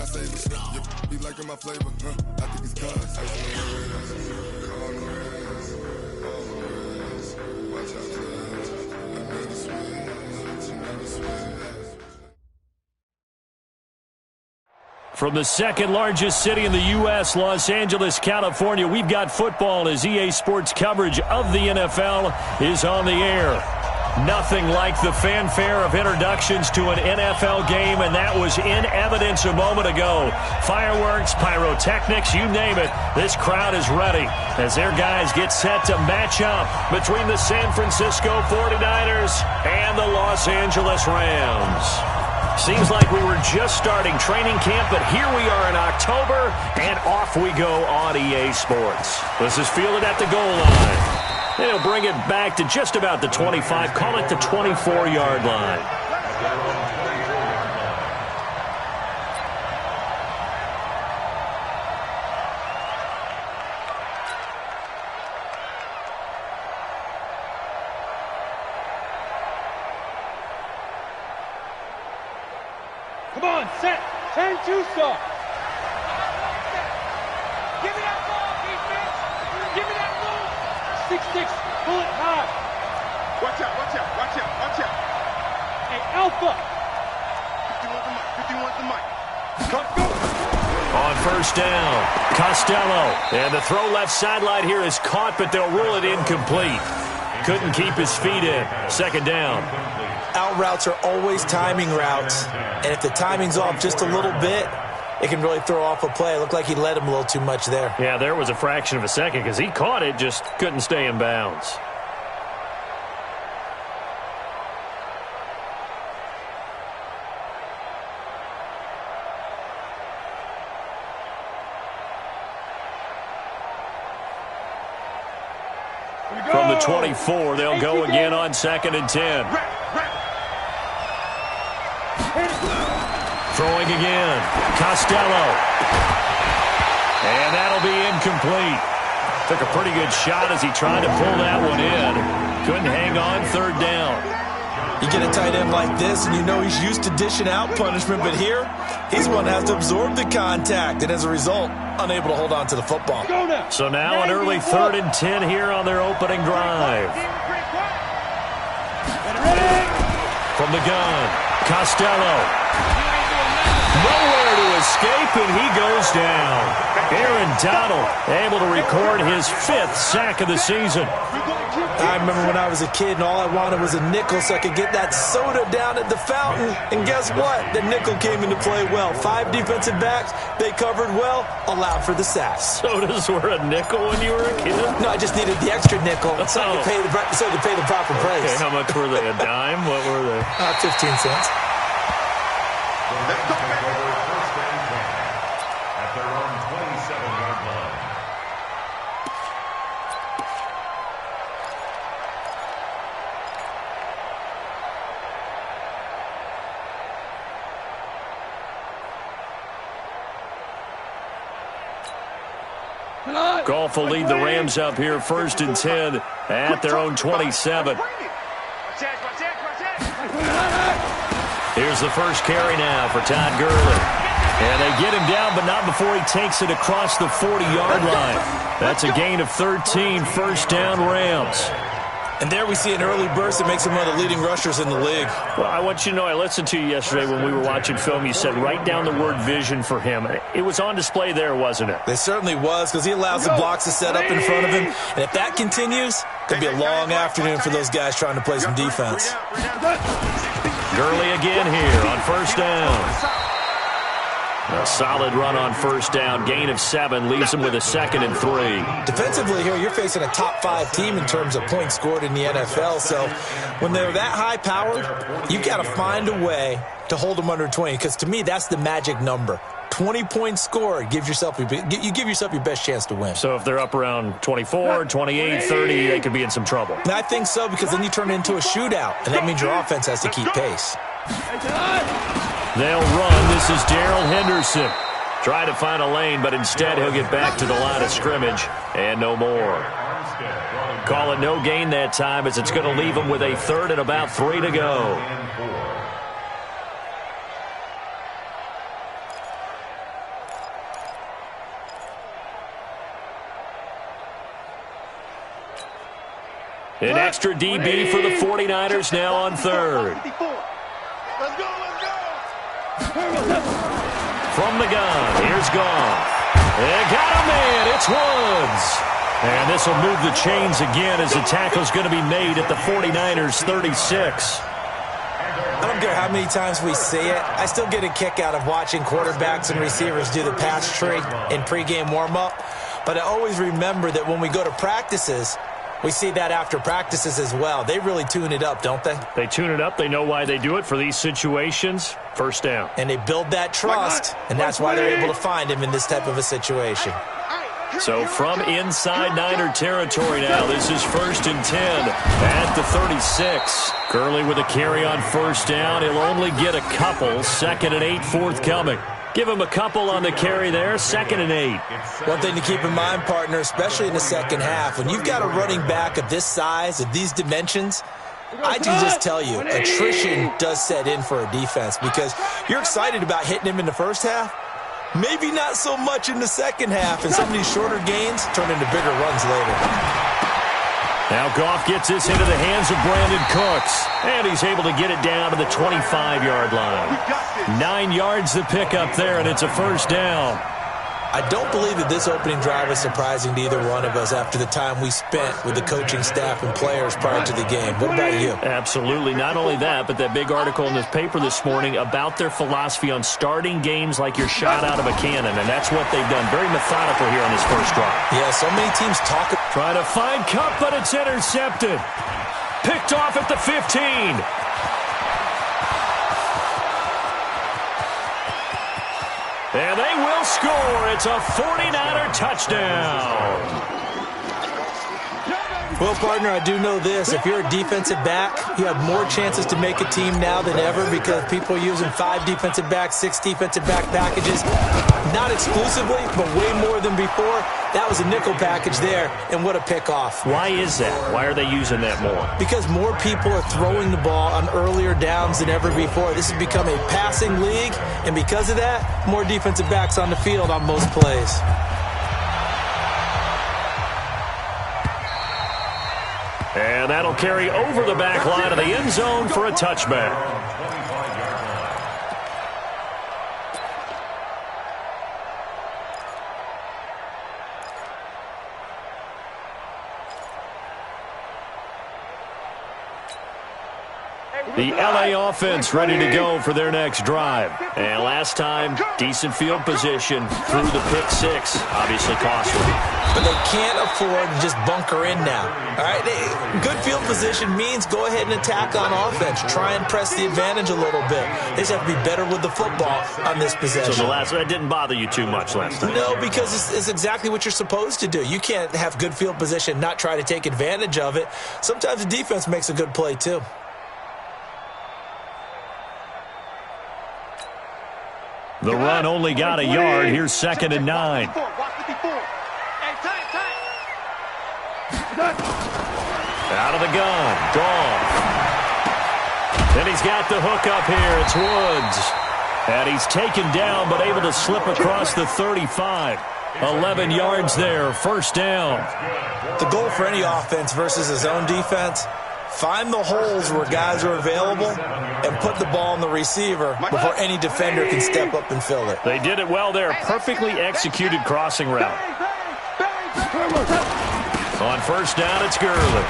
savers. You be liking my flavor, huh? I think it's cause. Watch out, another switch. From the second largest city in the U.S., Los Angeles, California, we've got football as EA Sports coverage of the NFL is on the air. Nothing like the fanfare of introductions to an NFL game, and that was in evidence a moment ago. Fireworks, pyrotechnics, you name it. This crowd is ready as their guys get set to match up between the San Francisco 49ers and the Los Angeles Rams. Seems like we were just starting training camp, but here we are in October, and off we go on EA Sports. This is fielded at the goal line. They'll bring it back to just about the 25, call it the 24-yard line. Come on, set, 10-2 stop. Give me that ball, defense. Give me that ball. 6-6, pull it hard. Watch out, watch out, watch out, watch out. Hey, Alpha. 51 the mic. Go. On first down, Costello. And the throw left sideline here is caught, but they'll rule it incomplete. Couldn't keep his feet in. Second down. Out routes are always timing routes, and if the timing's off just a little bit, it can really throw off a play. It looked like he led him a little too much there. Yeah, there was a fraction of a second because he caught it, just couldn't stay in bounds. From the 24, they'll go again on 2nd and 10. Throwing again, Costello. And that'll be incomplete. Took a pretty good shot as he tried to pull that one in. Couldn't hang on, third down. You get a tight end like this, and you know he's used to dishing out punishment, but here, he's one that has to absorb the contact, and as a result, unable to hold on to the football. So now an early 3rd and 10 here on their opening drive. From the gun, Costello. Nowhere to escape, and he goes down. Aaron Donald able to record his 5th sack of the season. I remember when I was a kid and all I wanted was a nickel so I could get that soda down at the fountain. And guess what? The nickel came into play well. 5 defensive backs, they covered well, allowed for the sacks. Sodas were a nickel when you were a kid? No, I just needed the extra nickel so I could pay the proper price. Okay, how much were they? A dime? What were they? 15 cents. At their own 27-yard line. Goff will lead the Rams up here 1st and 10 at their own 27. Here's the first carry now for Todd Gurley. And they get him down, but not before he takes it across the 40-yard line. That's a gain of 13, first down Rams. And there we see an early burst that makes him one of the leading rushers in the league. Well, I want you to know, I listened to you yesterday when we were watching film. You said write down the word vision for him. It was on display there, wasn't it? It certainly was, because he allows the blocks to set up in front of him. And if that continues, it could be a long afternoon for those guys trying to play some defense. Gurley again here on first down. A solid run on first down. Gain of 7 leaves him with a 2nd and 3. Defensively here, you're facing a top 5 team in terms of points scored in the NFL. So when they're that high-powered, you've got to find a way to hold them under 20. Because to me, that's the magic number. 20 points scored, you give yourself your best chance to win. So if they're up around 24, 28, 30, they could be in some trouble. And I think so, because then you turn it into a shootout, and that means your offense has to keep pace. They'll run. This is Darrell Henderson. Try to find a lane, but instead he'll get back to the line of scrimmage and no more. Call it no gain that time, as it's going to leave him with a 3rd and about 3 to go. An extra DB for the 49ers now on third. Let's go, let's go. From the gun, here's Goff. They got a man, it's Woods. And this will move the chains again as the tackle's going to be made at the 49ers' 36. I don't care how many times we see it. I still get a kick out of watching quarterbacks and receivers do the pass tree in pregame warm-up. But I always remember that when we go to practices, we see that after practices as well. They really tune it up, don't they? They tune it up. They know why they do it for these situations. First down. And they build that trust, and that's why they're able to find him in this type of a situation. So from inside Niner territory now, this is 1st and 10 at the 36. Gurley with a carry on first down. He'll only get a couple. 2nd and 8 forthcoming. Give him a couple on the carry there. 2nd and 8. One thing to keep in mind, partner, especially in the second half, when you've got a running back of this size, of these dimensions, I can just tell you, attrition does set in for a defense because you're excited about hitting him in the first half. Maybe not so much in the second half, and some of these shorter gains turn into bigger runs later. Now Goff gets this into the hands of Brandon Cooks, and he's able to get it down to the 25-yard line. 9 yards to pick up there, and it's a first down. I don't believe that this opening drive is surprising to either one of us after the time we spent with the coaching staff and players prior to the game. What about you? Absolutely. Not only that, but that big article in the paper this morning about their philosophy on starting games like you're shot out of a cannon, and that's what they've done. Very methodical here on this first drive. Yeah, so many teams talk. Trying to find Cup, but it's intercepted. Picked off at the 15. And they will score. It's a 49er touchdown. Well, partner, I do know this. If you're a defensive back, you have more chances to make a team now than ever because people are using 5 defensive backs, 6 defensive back packages. Not exclusively, but way more than before. That was a nickel package there, and what a pickoff. Why is that? Why are they using that more? Because more people are throwing the ball on earlier downs than ever before. This has become a passing league, and because of that, more defensive backs on the field on most plays. And that'll carry over the back line of the end zone for a touchback. The LA offense ready to go for their next drive. And last time, decent field position through the pick 6. Obviously costly. But they can't afford to just bunker in now. All right, good field position means go ahead and attack on offense. Try and press the advantage a little bit. They just have to be better with the football on this possession. So that didn't bother you too much last time? No, because it's exactly what you're supposed to do. You can't have good field position, not try to take advantage of it. Sometimes the defense makes a good play too. The run only got a yard. Here's 2nd and 9. Out of the gun. Goff. Then he's got the hook up here. It's Woods. And he's taken down but able to slip across the 35. 11 yards there. First down. The goal for any offense versus his own defense, find the holes where guys are available and put the ball on the receiver before any defender can step up and fill it. They did it well there. Perfectly executed crossing route. On first down, it's Gurley.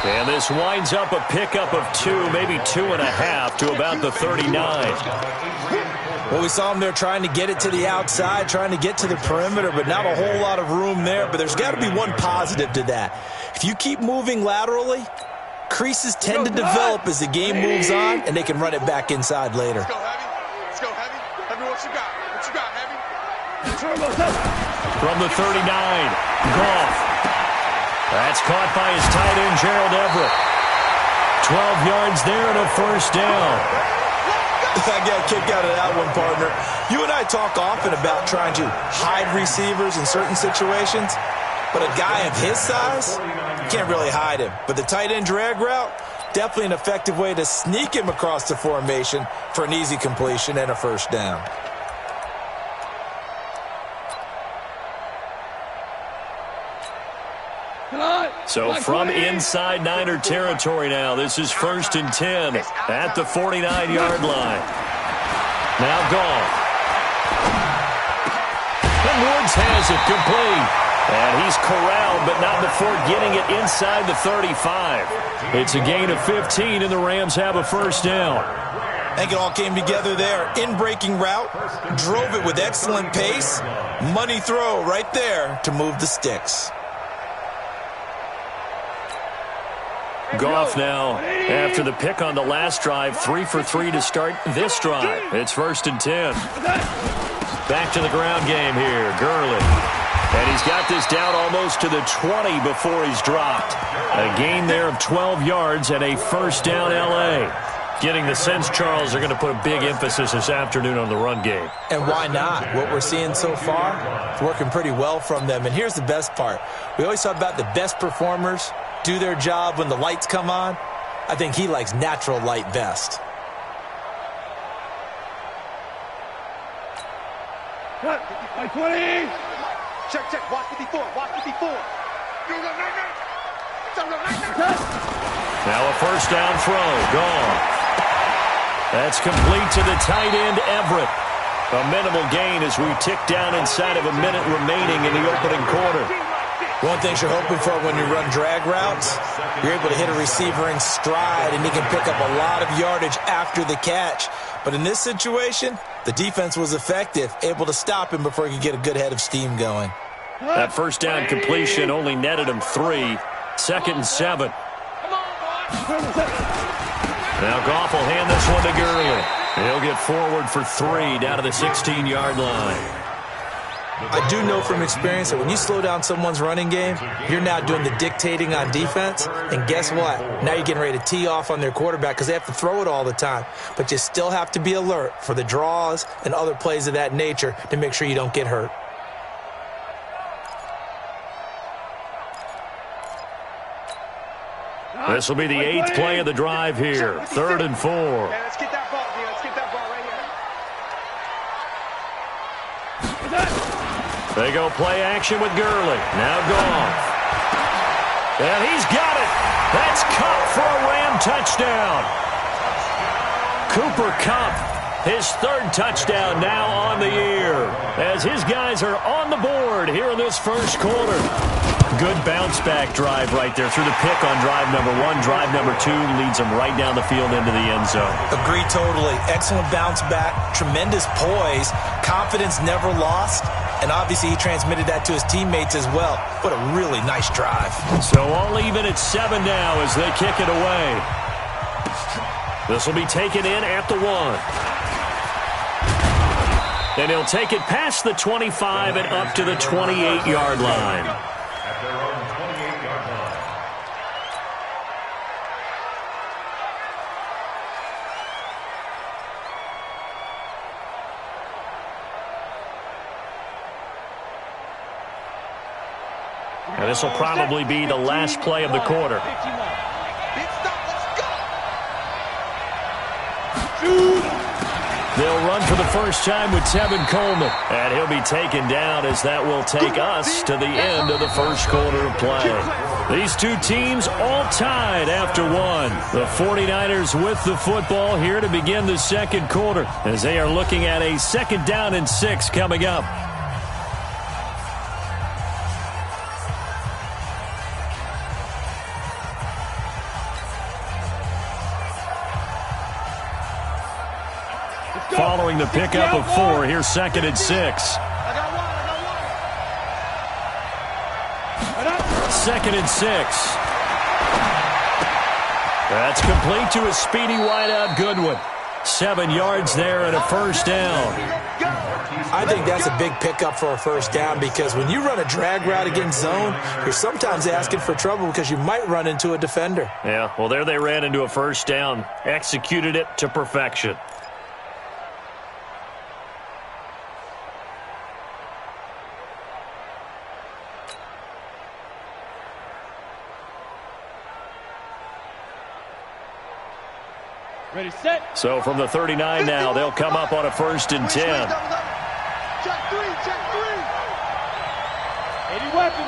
And this winds up a pickup of 2, maybe 2.5 to about the 39. Well, we saw him there trying to get it to the outside, trying to get to the perimeter, but not a whole lot of room there. But there's got to be one positive to that. If you keep moving laterally, creases tend to develop as the game moves on, and they can run it back inside later. Let's go, Heavy. Let's go, Heavy. Heavy, what you got? What you got, Heavy? From the 39, Goff. That's caught by his tight end, Gerald Everett. 12 yards there and a first down. I got a kick out of that one, partner. You and I talk often about trying to hide receivers in certain situations, but a guy of his size, you can't really hide him. But the tight end drag route, definitely an effective way to sneak him across the formation for an easy completion and a first down. So from inside Niner territory now, this is 1st and 10 at the 49-yard line. Now Goff. And Woods has it complete. And he's corralled, but not before getting it inside the 35. It's a gain of 15, and the Rams have a first down. I think it all came together there. In-breaking route, drove it with excellent pace. Money throw right there to move the sticks. Goff now, after the pick on the last drive, 3 for 3 to start this drive. It's 1st and 10. Back to the ground game here, Gurley. And he's got this down almost to the 20 before he's dropped. A gain there of 12 yards and a first down L.A. Getting the sense, Charles, they're going to put a big emphasis this afternoon on the run game. And why not? What we're seeing so far, it's working pretty well from them. And here's the best part. We always talk about the best performers do their job when the lights come on. I think he likes natural light best. Cut. 20. Check, check. Watch 54. Watch 54. Now a first down throw. Gone. That's complete to the tight end, Everett. A minimal gain as we tick down inside of a minute remaining in the opening quarter. One thing you're hoping for when you run drag routes, you're able to hit a receiver in stride, and he can pick up a lot of yardage after the catch. But in this situation, the defense was effective, able to stop him before he could get a good head of steam going. That first down completion only netted him 3. 2nd and 7. Now Goff will hand this one to Gurley. He'll get forward for 3 down to the 16-yard line. I do know from experience that when you slow down someone's running game, you're now doing the dictating on defense. And guess what? Now you're getting ready to tee off on their quarterback because they have to throw it all the time. But you still have to be alert for the draws and other plays of that nature to make sure you don't get hurt. This will be the 8th play of the drive here. 3rd and 4. Let's get that ball, dude. Let's get that ball right here. They go play action with Gurley. Now Goff. And he's got it. That's Kupp for a Ram touchdown. Cooper Kupp, his 3rd touchdown now on the year, as his guys are on the board here in this first quarter. Good bounce-back drive right there through the pick on drive number 1. Drive number 2 leads them right down the field into the end zone. Agree totally. Excellent bounce-back, tremendous poise, confidence never lost, and obviously he transmitted that to his teammates as well. What a really nice drive. So all even at 7 now as they kick it away. This will be taken in at the 1. And he'll take it past the 25 and up to the 28-yard line. At their own 28-yard line. And this will probably be the last play of the quarter. Big stop. Let's go. They'll run for the first time with Tevin Coleman. And he'll be taken down as that will take us to the end of the first quarter of play. These two teams all tied after 1. The 49ers with the football here to begin the second quarter as they are looking at a 2nd down and 6 coming up. Following the pickup of 4, here's 2nd and 6. 2nd and 6. That's complete to a speedy wideout Goodwin. 7 yards there and a first down. I think that's a big pickup for a first down because when you run a drag route against zone, you're sometimes asking for trouble because you might run into a defender. Yeah, well, there they ran into a first down. Executed it to perfection. Ready, set. So from the 39 now, they'll come up on a 1st and 10. Check 3. Any weapon.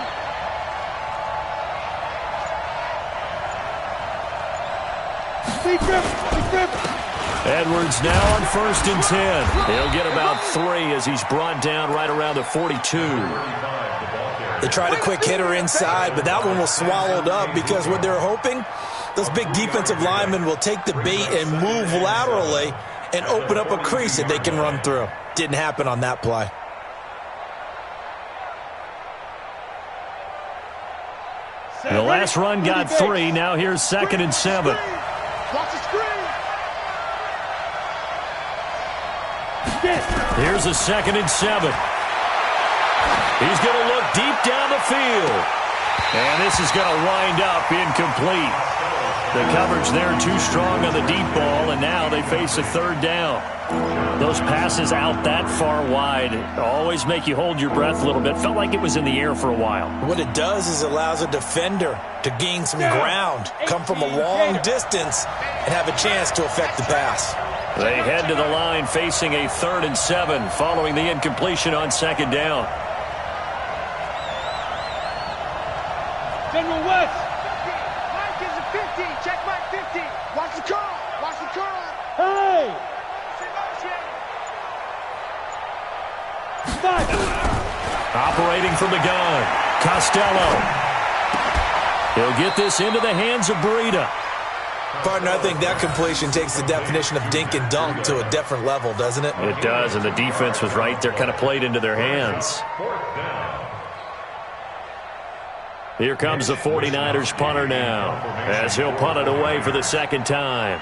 Edwards now on 1st and 10. He'll get about 3 as he's brought down right around the 42. They tried a quick hitter inside, but that one was swallowed up because what they're hoping, those big defensive linemen will take the bait and move laterally and open up a crease that they can run through. Didn't happen on that play. The last run got 3. Now here's 2nd and 7. Watch the screen. Here's a 2nd and 7. He's going to look deep down the field. And this is going to wind up incomplete. The coverage there too strong on the deep ball, and now they face a 3rd down. Those passes out that far wide always make you hold your breath a little bit. Felt like it was in the air for a while. What it does is allows a defender to gain some ground, come from a long distance, and have a chance to affect the pass. They head to the line facing a 3rd and 7 following the incompletion on 2nd down. General West. Mike is a 50. Check Mike 50. Watch the car. Watch the car. Hey. Operating from the gun, Costello. He'll get this into the hands of Breida. Partner, I think that completion takes the definition of dink and dunk to a different level, doesn't it? It does, and the defense was right there, kind of played into their hands. Here comes the 49ers punter now, as he'll punt it away for the 2nd time.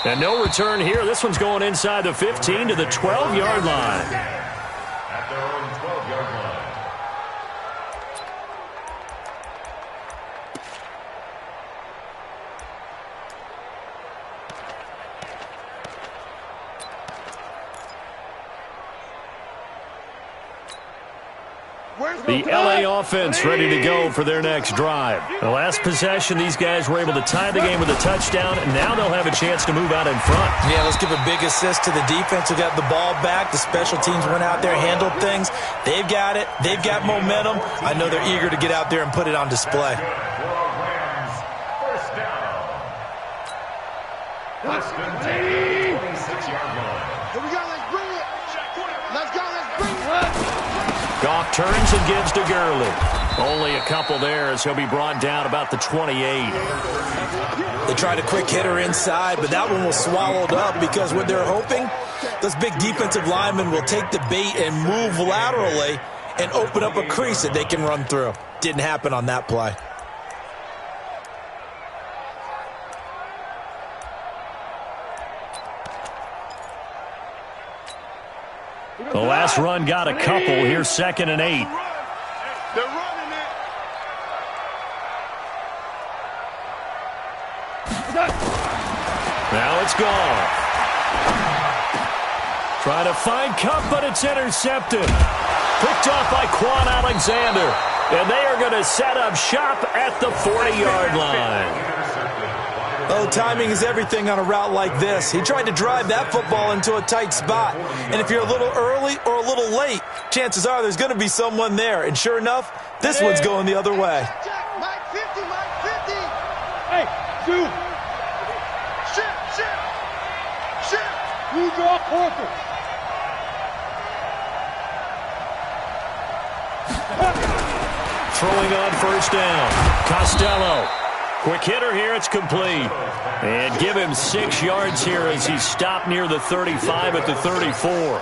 And no return here. This one's going inside the 15 to the 12-yard line. At their own 12-yard line. The LA offense ready to go for their next drive. The last possession, these guys were able to tie the game with a touchdown, and now they'll have a chance to move out in front. Yeah, let's give a big assist to the defense who got the ball back. The special teams went out there, handled things. They've got it. They've got momentum. I know they're eager to get out there and put it on display. First down. Weston to the 26-yard line. Here we go. Let's bring it. Let's go. Let's bring it. Goff turns and gives to Gurley. Only a couple there as he'll be brought down about the 28. They tried a quick hitter inside, but that one was swallowed up because what they're hoping, those big defensive linemen will take the bait and move laterally and open up a crease that they can run through. Didn't happen on that play. The last run got a couple. Here's 2nd and 8. They're running it. Now it's gone. Trying to find Cup, but it's intercepted. Picked off by Quan Alexander. And they are going to set up shop at the 40-yard line. Oh, timing is everything on a route like this. He tried to drive that football into a tight spot. And if you're a little early or a little late, chances are there's going to be someone there. And sure enough, this one's going the other way. Mike 50, Mike 50. Hey, shoot. Shift. You draw corpus. Throwing on 1st down. Costello. Quick hitter here, it's complete. And give him 6 yards here as he's stopped near the 35 at the 34.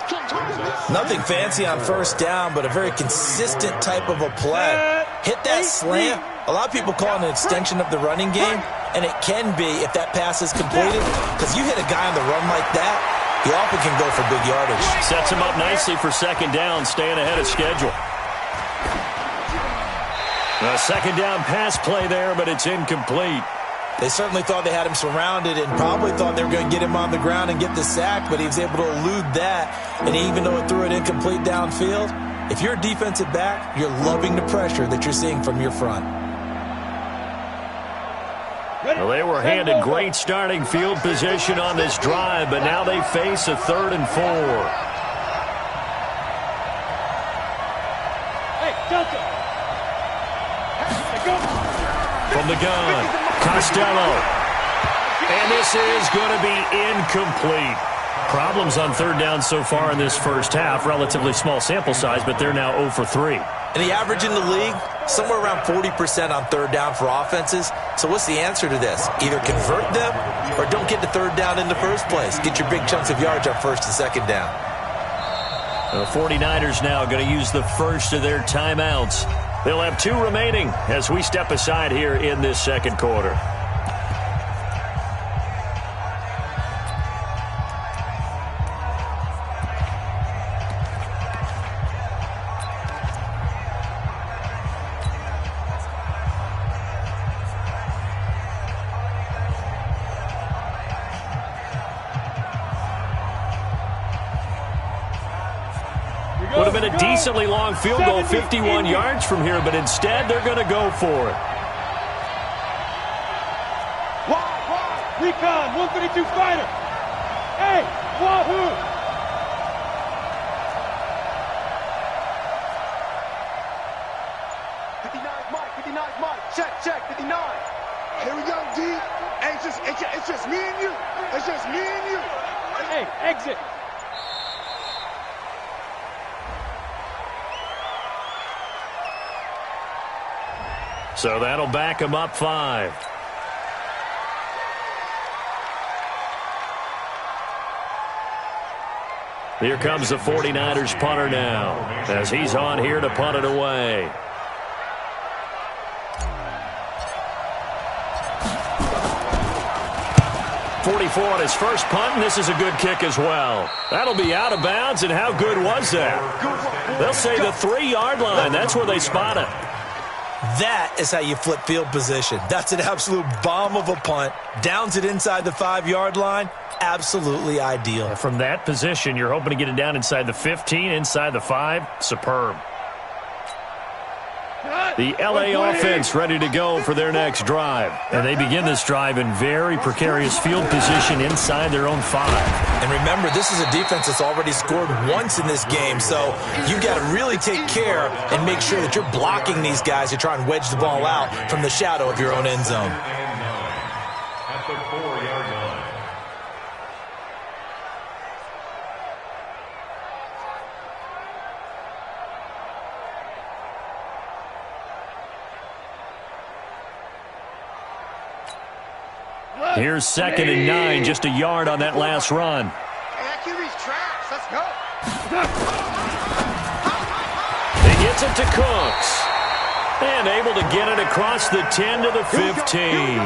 Nothing fancy on 1st down, but a very consistent type of a play. Hit that slant. A lot of people call it an extension of the running game, and it can be if that pass is completed, because you hit a guy on the run like that, he often can go for big yardage. Sets him up nicely for 2nd down, staying ahead of schedule. A 2nd down pass play there, but it's incomplete. They certainly thought they had him surrounded and probably thought they were going to get him on the ground and get the sack, but he was able to elude that. And even though it threw it incomplete downfield, if you're a defensive back, you're loving the pressure that you're seeing from your front. Well, they were handed great starting field position on this drive, but now they face a 3rd and 4. From the gun, Costello. And this is going to be incomplete. Problems on third down so far in this first half. Relatively small sample size, but they're now 0 for 3. And the average in the league, somewhere around 40% on third down for offenses. So what's the answer to this? Either convert them or don't get to third down in the first place. Get your big chunks of yards on first and second down. The 49ers now going to use the first of their timeouts. They'll have 2 remaining as we step aside here in this second quarter. Would have been a decently long field goal, 51 yards from here, but instead they're going to go for it. Wide, recon, 132 fighter. Hey, wahoo! Check, 59. Here we go, D. Hey, it's just me and you. It's just me and you. Hey, exit. So that'll back him up 5. Here comes the 49ers punter now as he's on here to punt it away. .44 on his first punt, and this is a good kick as well. That'll be out of bounds, and how good was that? They'll say the 3-yard line. That's where they spot it. That is how you flip field position. That's an absolute bomb of a punt. Downs it inside the 5-yard line. Absolutely ideal. From that position, you're hoping to get it down inside the 15, inside the 5. Superb. The LA offense ready to go for their next drive. And they begin this drive in very precarious field position inside their own 5. And remember, this is a defense that's already scored once in this game, so you've got to really take care and make sure that you're blocking these guys to try and wedge the ball out from the shadow of your own end zone. At the 4-yard line. Here's 2nd and 9, just a yard on that last run. Hey, that QB's trash. Let's go. He gets it to Cooks. And able to get it across the 10 to the 15.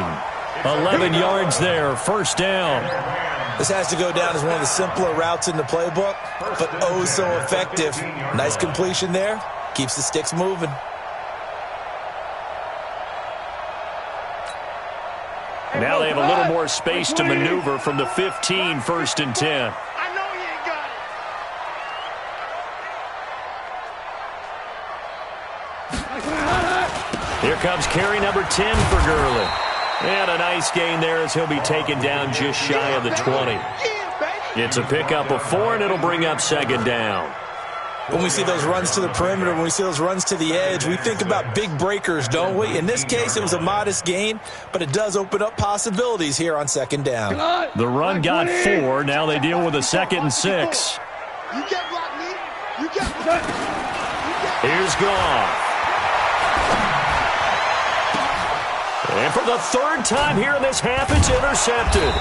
11 yards there, first down. This has to go down as one of the simpler routes in the playbook, but oh so effective. Nice completion there. Keeps the sticks moving. Now they have a little more space to maneuver from the 15, 1st and 10. I know you ain't got it. Here comes carry number 10 for Gurley. And a nice gain there as he'll be taken down just shy of the 20. It's a pickup of 4, and it'll bring up 2nd down. When we see those runs to the perimeter, when we see those runs to the edge, we think about big breakers, don't we? In this case, it was a modest gain, but it does open up possibilities here on 2nd down. The run got 4. Now they deal with a 2nd and 6. You can't block me. You can't. Here's Goff. And for the 3rd time here in this half, it's intercepted.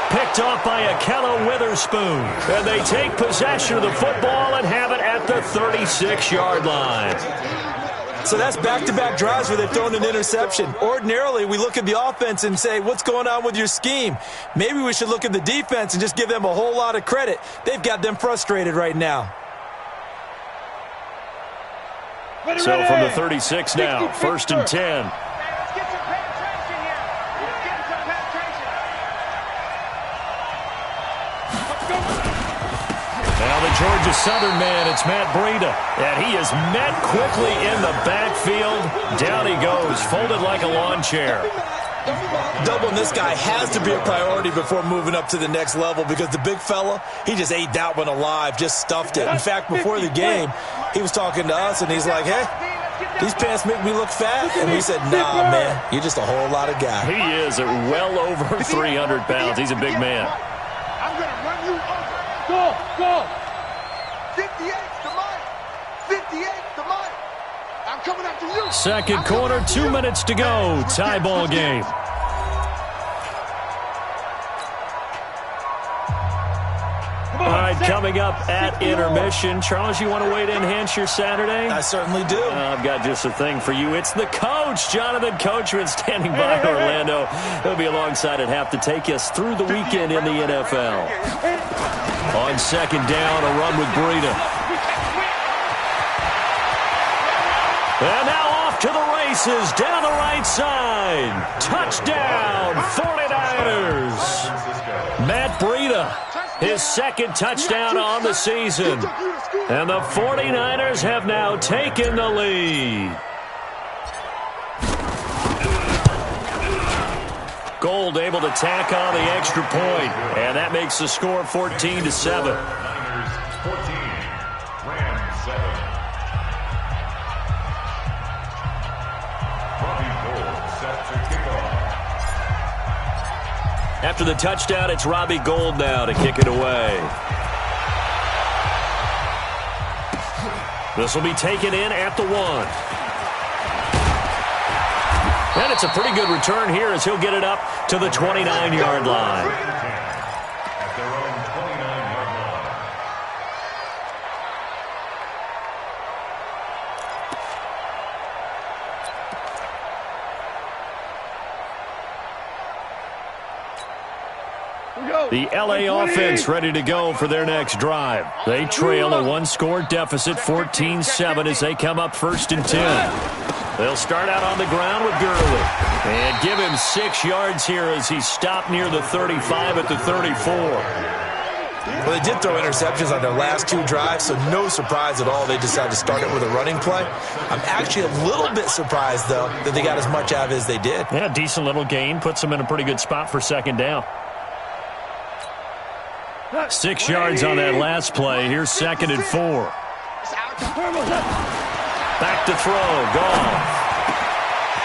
Picked off by Akello Witherspoon. And they take possession of the football and have it at the 36-yard line. So that's back-to-back drives where they've thrown an interception. Ordinarily, we look at the offense and say, what's going on with your scheme? Maybe we should look at the defense and just give them a whole lot of credit. They've got them frustrated right now. So from the 36 now, 1st and 10. Now the Georgia Southern man, it's Matt Breida. And he is met quickly in the backfield. Down he goes, folded like a lawn chair. Doubling this guy has to be a priority before moving up to the next level because the big fella, he just ate that one alive, just stuffed it. In fact, before the game, he was talking to us, and he's like, hey, these pants make me look fat. And we said, nah, man, you're just a whole lot of guy. He is at well over 300 pounds. He's a big man. I'm going to run you over. Go. 58's the mark. 58's the mark. I'm coming after you. Second quarter, 2 minutes to go. Tie ball game. All right, coming up at intermission. Charles, you want to wait to enhance your Saturday? I certainly do. I've got just a thing for you. It's the coach, Jonathan Coachman, standing by Orlando. He'll be alongside at half to take us through the weekend in the NFL. On second down, a run with Breida. And now off to the races, down the right side. Touchdown, 49ers. Matt Breida, his second touchdown on the season. And the 49ers have now taken the lead. Gold able to tack on the extra point, and that makes the score 14-7. 14, Rams 7. Robbie Gould set to kick off. After the touchdown, it's Robbie Gould now to kick it away. This will be taken in at the 1. And it's a pretty good return here as he'll get it up to the 29-yard line. At their own 29-yard line. The L.A. offense ready to go for their next drive. They trail a one-score deficit, 14-7, as they come up 1st and 10. They'll start out on the ground with Gurley and give him 6 yards here as he stopped near the 35 at the 34. Well, they did throw interceptions on their last 2 drives, so no surprise at all they decided to start it with a running play. I'm actually a little bit surprised, though, that they got as much out of it as they did. Yeah, decent little gain. Puts them in a pretty good spot for second down. 6 yards on that last play. Here's 2nd and 4. Back to throw. Goff.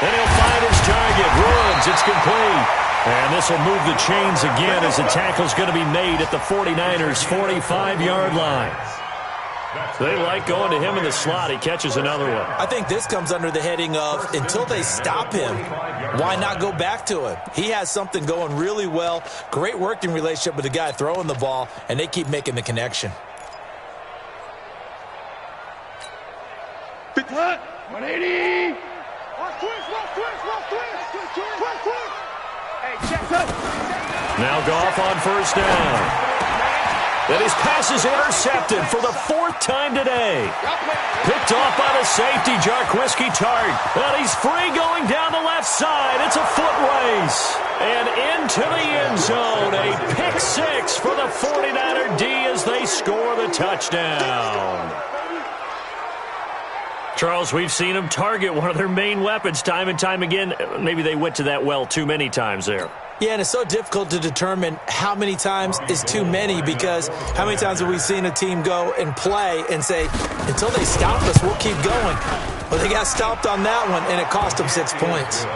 And he'll find his target. Woods. It's complete. And this will move the chains again as the tackle's going to be made at the 49ers' 45-yard line. They like going to him in the slot. He catches another one. I think this comes under the heading of until they stop him, why not go back to him? He has something going really well. Great working relationship with the guy throwing the ball, and they keep making the connection. 180. Now Goff on 1st down. And his pass is intercepted for the 4th time today. Picked off by the safety, Jarquiski Tart. And he's free going down the left side. It's a foot race. And into the end zone. A pick 6 for the 49er D as they score the touchdown. Charles, we've seen them target one of their main weapons time and time again. Maybe they went to that well too many times there. Yeah, and it's so difficult to determine how many times is too many, because how many times have we seen a team go and play and say, until they stop us, we'll keep going. Well, they got stopped on that one, and it cost them 6 points.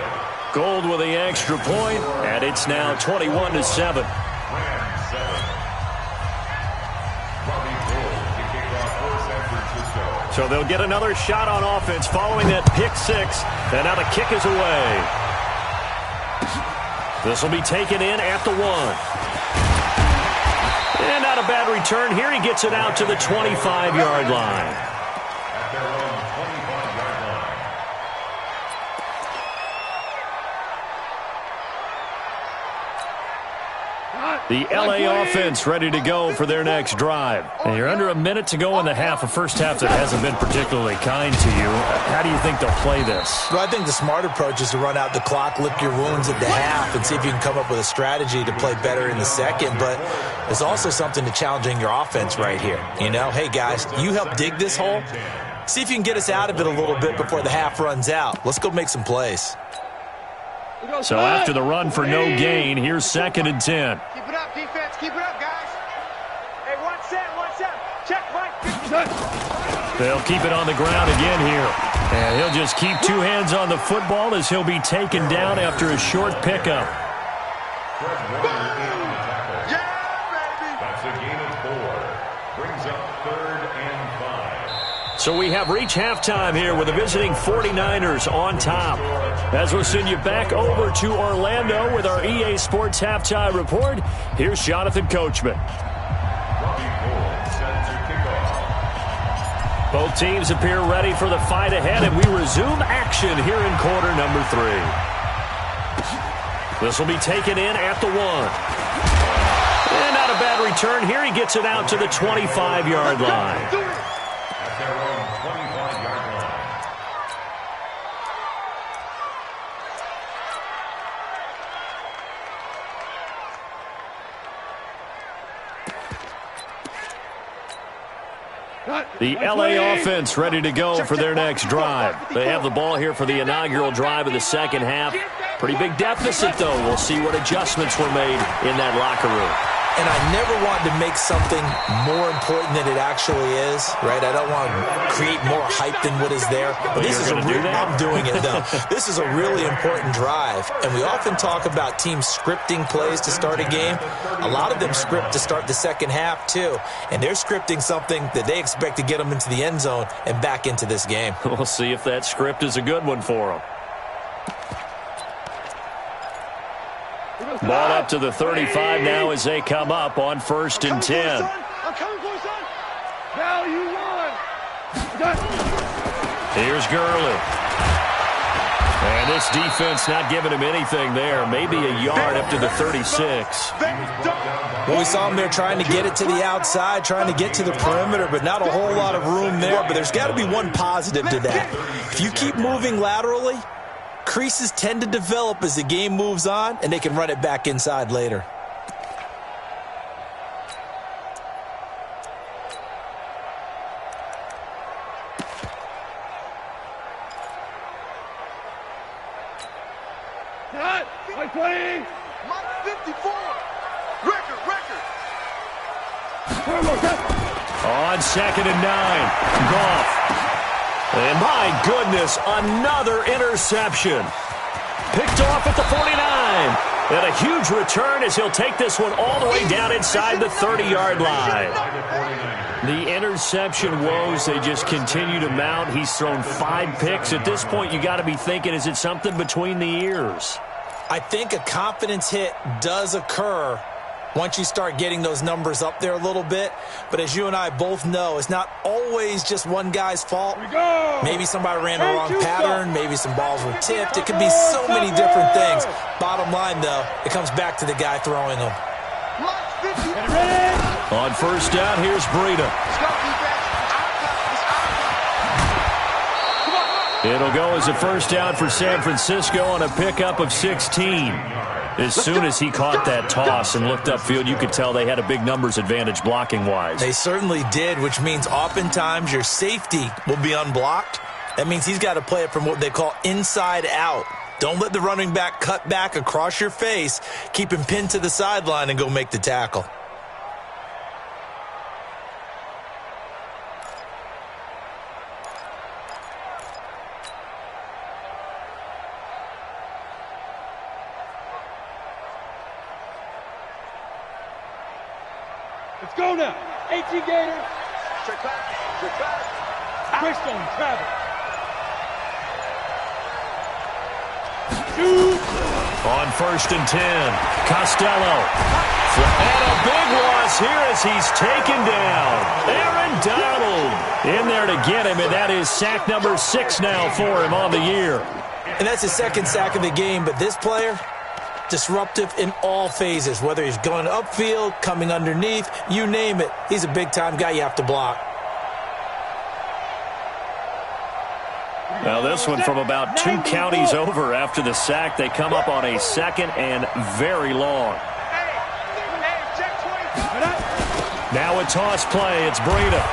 Gold with the extra point, and it's now 21-7. So they'll get another shot on offense following that pick 6, and now the kick is away. This will be taken in at the 1. And not a bad return here. He gets it out to the 25-yard line. At their own 25-yard line. The L.A. offense ready to go for their next drive. And you're under a minute to go in the half, a first half that hasn't been particularly kind to you. How do you think they'll play this? Well, I think the smart approach is to run out the clock, lick your wounds at the half, and see if you can come up with a strategy to play better in the second. But there's also something to challenging your offense right here. You know, hey, guys, you help dig this hole. See if you can get us out of it a little bit before the half runs out. Let's go make some plays. So after the run for no gain, here's 2nd and 10. Keep it up, defense. Keep it up, guys. Hey, 1 set. Check, Mike. They'll keep it on the ground again here. And he'll just keep two hands on the football as he'll be taken down after a short pickup. That's a gain of 4. Brings up 3rd and 5. So we have reached halftime here with the visiting 49ers on top. As we'll send you back over to Orlando with our EA Sports Halftime Report, here's Jonathan Coachman. Both teams appear ready for the fight ahead, and we resume action here in quarter number 3. This will be taken in at the 1. And not a bad return here. He gets it out to the 25-yard line. At their own 25-yard line. The LA offense ready to go for their next drive. They have the ball here for the inaugural drive of the second half. Pretty big deficit, though. We'll see what adjustments were made in that locker room. And I never want to make something more important than it actually is, right? I don't want to create more hype than what is there. But this is I'm doing it, though. This is a really important drive. And we often talk about teams scripting plays to start a game. A lot of them script to start the second half, too. And they're scripting something that they expect to get them into the end zone and back into this game. We'll see if that script is a good one for them. Ball up to the 35 now as they come up on 1st and 10. I'm coming for you, son. Now you won. Here's Gurley. And this defense not giving him anything there. Maybe a yard up to the 36. Well, we saw him there trying to get it to the outside, trying to get to the perimeter, but not a whole lot of room there. But there's got to be one positive to that. If you keep moving laterally, creases tend to develop as the game moves on, and they can run it back inside later. Not my play. Mike 54. Record. On 2nd and 9, Goff. And my goodness, another interception. Picked off at the 49. And a huge return as he'll take this one all the way down inside the 30-yard line. The interception woes, they just continue to mount. He's thrown 5 picks. At this point, you got to be thinking, is it something between the ears? I think a confidence hit does occur once you start getting those numbers up there a little bit. But as you and I both know, it's not always just one guy's fault. Maybe somebody ran the wrong pattern. Maybe some balls were tipped. It could be so many different things. Bottom line, though, it comes back to the guy throwing them. On 1st down, here's Breida. It'll go as a 1st down for San Francisco on a pickup of 16. As soon as he caught that toss and looked upfield, you could tell they had a big numbers advantage blocking-wise. They certainly did, which means oftentimes your safety will be unblocked. That means he's got to play it from what they call inside out. Don't let the running back cut back across your face. Keep him pinned to the sideline and go make the tackle. Let's go now. 18 Gators. Check back. Crystal and Travis. Shoot. On 1st and 10, Costello. And a big loss here as he's taken down. Aaron Donald in there to get him, and that is sack number 6 now for him on the year. And that's his 2nd sack of the game, but this player, disruptive in all phases, whether he's going upfield, coming underneath, you name it. He's a big-time guy you have to block. Now this one from about 2 counties over after the sack. They come up on a 2nd and very long. Now a toss play. It's Breida.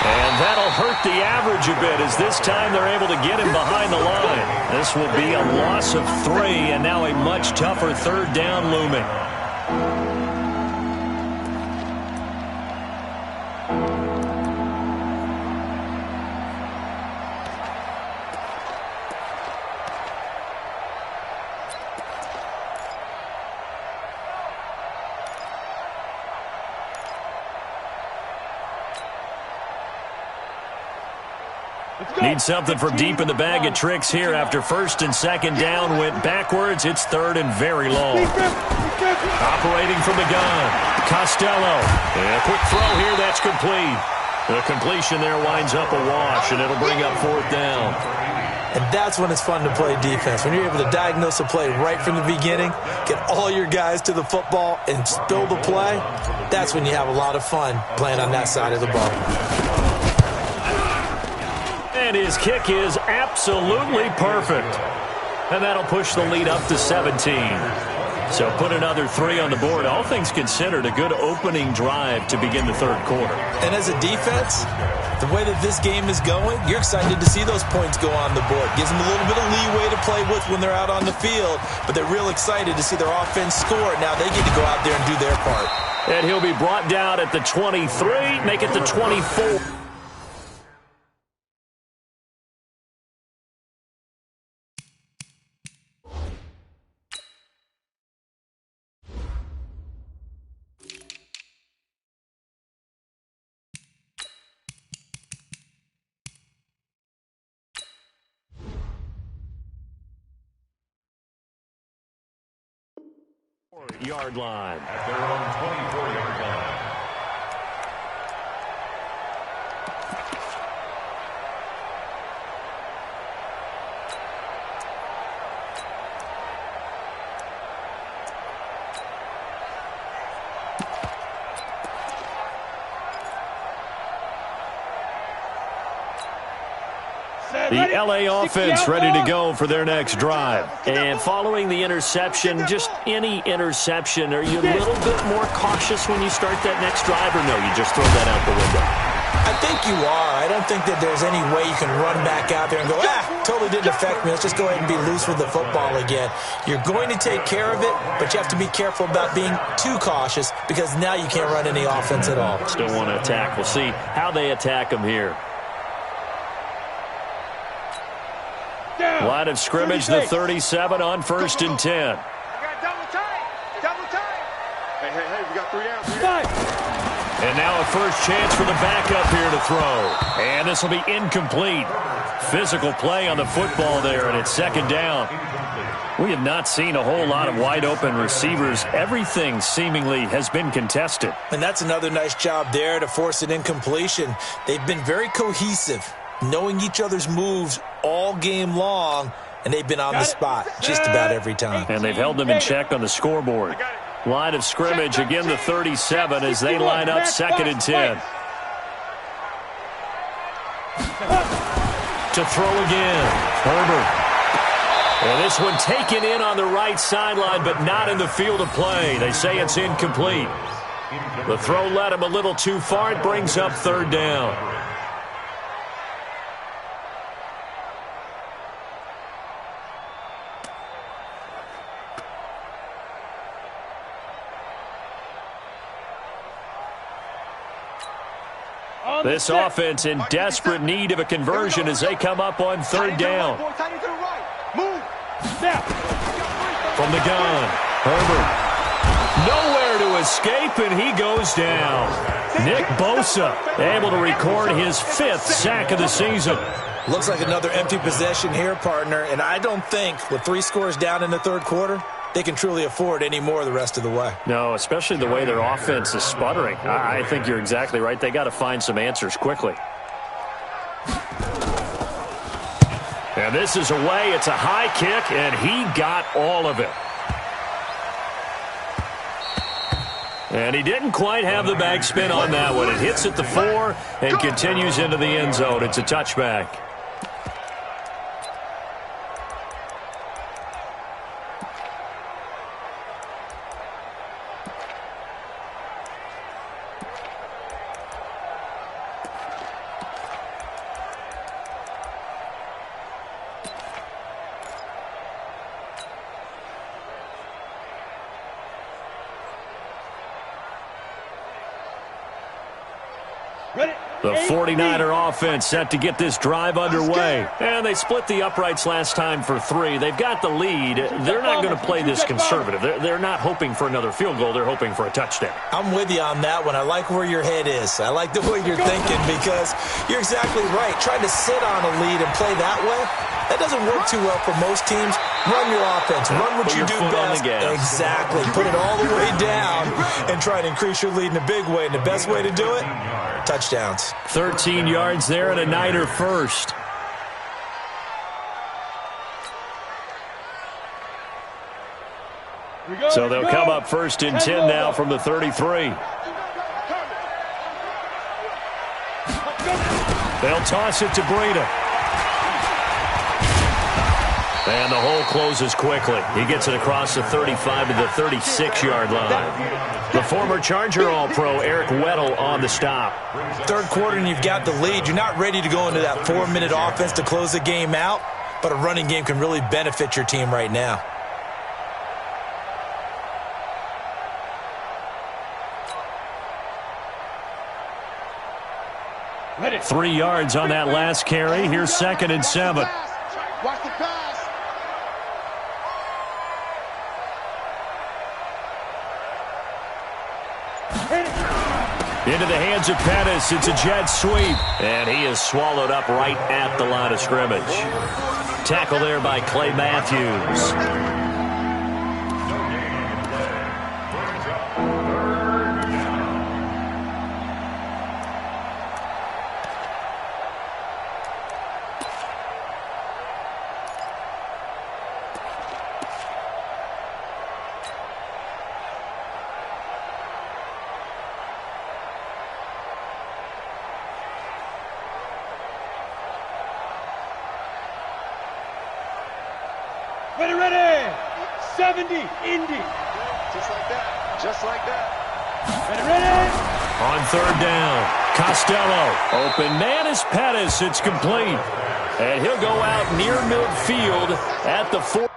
And that'll hurt the average a bit as this time they're able to get him behind the line. This will be a loss of 3 and now a much tougher 3rd down looming. Need something from deep in the bag of tricks here after first and second down went backwards. It's third and very long. Operating from the gun, Costello. And a quick throw here, that's complete. The completion there winds up a wash, and it'll bring up fourth down. And that's when it's fun to play defense. When you're able to diagnose a play right from the beginning, get all your guys to the football, and spill the play, that's when you have a lot of fun playing on that side of the ball. And his kick is absolutely perfect. And that'll push the lead up to 17. So put another 3 on the board. All things considered, a good opening drive to begin the third quarter. And as a defense, the way that this game is going, you're excited to see those points go on the board. Gives them a little bit of leeway to play with when they're out on the field, but they're real excited to see their offense score. Now they get to go out there and do their part. And he'll be brought down at the 23, make it the 24. Yard line. At their own 24-yard line. The LA offense ready to go for their next drive. And following the interception, just any interception, are you a little bit more cautious when you start that next drive, or no, you just throw that out the window? I think you are. I don't think that there's any way you can run back out there and go, totally didn't affect me. Let's just go ahead and be loose with the football again. You're going to take care of it, but you have to be careful about being too cautious because now you can't run any offense at all. Still want to attack. We'll see how they attack them here. Line of scrimmage, the 37 on first and 10. I got double time. Double time. Hey, we got 3 downs. And now a first chance for the backup here to throw. And this will be incomplete. Physical play on the football there, and it's second down. We have not seen a whole lot of wide open receivers. Everything seemingly has been contested. And that's another nice job there to force an incompletion. They've been very cohesive, knowing each other's moves all game long, and they've been on the spot just about every time. And they've held them in check on the scoreboard. Line of scrimmage, again the 37 as they line up second and 10. To throw again, Herbert. And this one taken in on the right sideline, but not in the field of play. They say it's incomplete. The throw led him a little too far. It brings up third down. This offense in desperate need of a conversion as they come up on third down. From the gun, Herbert. Nowhere to escape, and he goes down. Nick Bosa able to record his 5th sack of the season. Looks like another empty possession here, partner, and I don't think with 3 scores down in the third quarter, they can truly afford any more the rest of the way. No, especially the way their offense is sputtering. I think you're exactly right. They got to find some answers quickly. And this is away. It's a high kick, and he got all of it. And he didn't quite have the bag spin on that one. It hits at the 4 and continues into the end zone. It's a touchback. Ready? The 49er offense set to get this drive underway. And they split the uprights last time for 3. They've got the lead. They're not going to play this conservative. They're not hoping for another field goal. They're hoping for a touchdown. I'm with you on that one. I like where your head is. I like the way you're thinking because you're exactly right. Trying to sit on a lead and play that way, that doesn't work too well for most teams. Run your offense. Run what you do best. Exactly. Put it all the way down and try to increase your lead in a big way. And the best way to do it, touchdowns. 13 yards there and a Niner first. So they'll come up first and 10 now from the 33. They'll toss it to Breida. And the hole closes quickly. He gets it across the 35 to the 36-yard line. The former Charger All-Pro Eric Weddle on the stop. Third quarter and you've got the lead. You're not ready to go into that 4-minute offense to close the game out, but a running game can really benefit your team right now. Ready. 3 yards on that last carry. Here's 2nd and 7. Watch the pass. Into the hands of Pettis. It's a jet sweep. And he is swallowed up right at the line of scrimmage. Tackle there by Clay Matthews. Ready. 70, Indy. Just like that. Just like that. Ready. On 3rd down, Costello. Open man is Pettis. It's complete. And he'll go out near midfield at the 4.